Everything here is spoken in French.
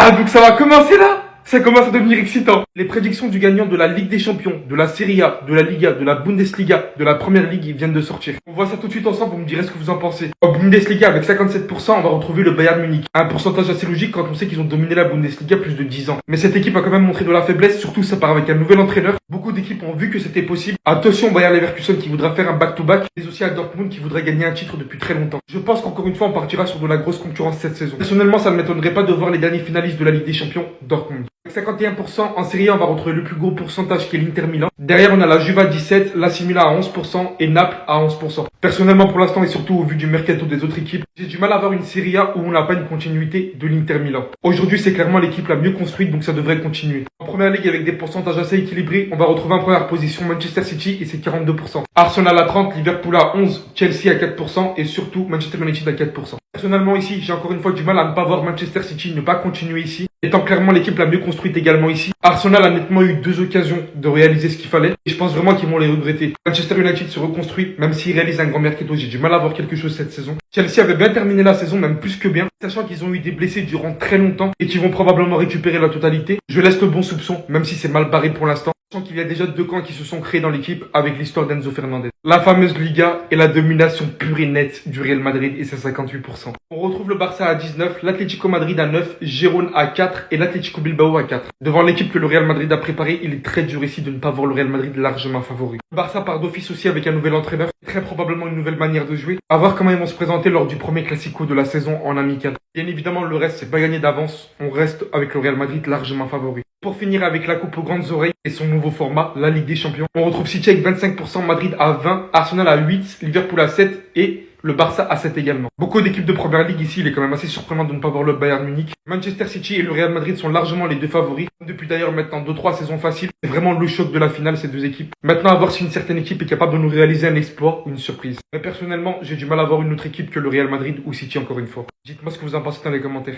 Ah, donc ça va commencer là? Ça commence à devenir excitant. Les prédictions du gagnant de la Ligue des Champions, de la Serie A, de la Liga, de la Bundesliga, de la Première Ligue, ils viennent de sortir. On voit ça tout de suite ensemble, vous me direz ce que vous en pensez. En Bundesliga, avec 57%, on va retrouver le Bayern Munich. Un pourcentage assez logique quand on sait qu'ils ont dominé la Bundesliga plus de 10 ans. Mais cette équipe a quand même montré de la faiblesse, surtout ça part avec un nouvel entraîneur. Beaucoup d'équipes ont vu que c'était possible. Attention Bayern Leverkusen qui voudra faire un back-to-back, mais aussi à Dortmund qui voudrait gagner un titre depuis très longtemps. Je pense qu'encore une fois, on partira sur de la grosse concurrence cette saison. Personnellement, ça ne m'étonnerait pas de voir les derniers finalistes de la Ligue des Champions, Dortmund. Avec 51%, en Serie A, on va retrouver le plus gros pourcentage qui est l'Inter Milan. Derrière, on a la Juve à 17%, l'AC Milan à 11% et Naples à 11%. Personnellement, pour l'instant, et surtout au vu du mercato des autres équipes, j'ai du mal à avoir une Serie A où on n'a pas une continuité de l'Inter Milan. Aujourd'hui, c'est clairement l'équipe la mieux construite, donc ça devrait continuer. En première ligue, avec des pourcentages assez équilibrés, on va retrouver en première position Manchester City et c'est 42%. Arsenal à 30%, Liverpool à 11%, Chelsea à 4% et surtout Manchester United à 4%. Personnellement ici, j'ai encore une fois du mal à ne pas voir Manchester City ne pas continuer ici, étant clairement l'équipe la mieux construite également ici. Arsenal a nettement eu 2 occasions de réaliser ce qu'il fallait et je pense vraiment qu'ils vont les regretter. Manchester United se reconstruit, même s'il réalise un grand mercato, j'ai du mal à voir quelque chose cette saison. Chelsea avait bien terminé la saison, même plus que bien, sachant qu'ils ont eu des blessés durant très longtemps et qu'ils vont probablement récupérer la totalité. Je laisse le bon soupçon, même si c'est mal barré pour l'instant. Sachant qu'il y a déjà 2 camps qui se sont créés dans l'équipe avec l'histoire d'Enzo Fernandez. La fameuse Liga et la domination pure et nette du Real Madrid et ses 58%. On retrouve le Barça à 19, l'Atlético Madrid à 9, Girona à 4 et l'Atlético Bilbao à 4. Devant l'équipe que le Real Madrid a préparée, il est très dur ici de ne pas voir le Real Madrid largement favori. Le Barça part d'office aussi avec un nouvel entraîneur, très probablement une nouvelle manière de jouer. À voir comment ils vont se présenter lors du premier Classico de la saison en amical. Bien évidemment, le reste, c'est pas gagné d'avance. On reste avec le Real Madrid largement favori. Pour finir avec la coupe aux grandes oreilles et son nouveau format, la Ligue des Champions, on retrouve City avec 25%, Madrid à 20%, Arsenal à 8%, Liverpool à 7% et le Barça à 7 également. Beaucoup d'équipes de première ligue ici, il est quand même assez surprenant de ne pas voir le Bayern Munich. Manchester City et le Real Madrid sont largement les 2 favoris. Depuis d'ailleurs maintenant 2-3 saisons faciles. C'est vraiment le choc de la finale ces 2 équipes. Maintenant à voir si une certaine équipe est capable de nous réaliser un exploit ou une surprise. Mais personnellement, j'ai du mal à voir une autre équipe que le Real Madrid ou City encore une fois. Dites-moi ce que vous en pensez dans les commentaires.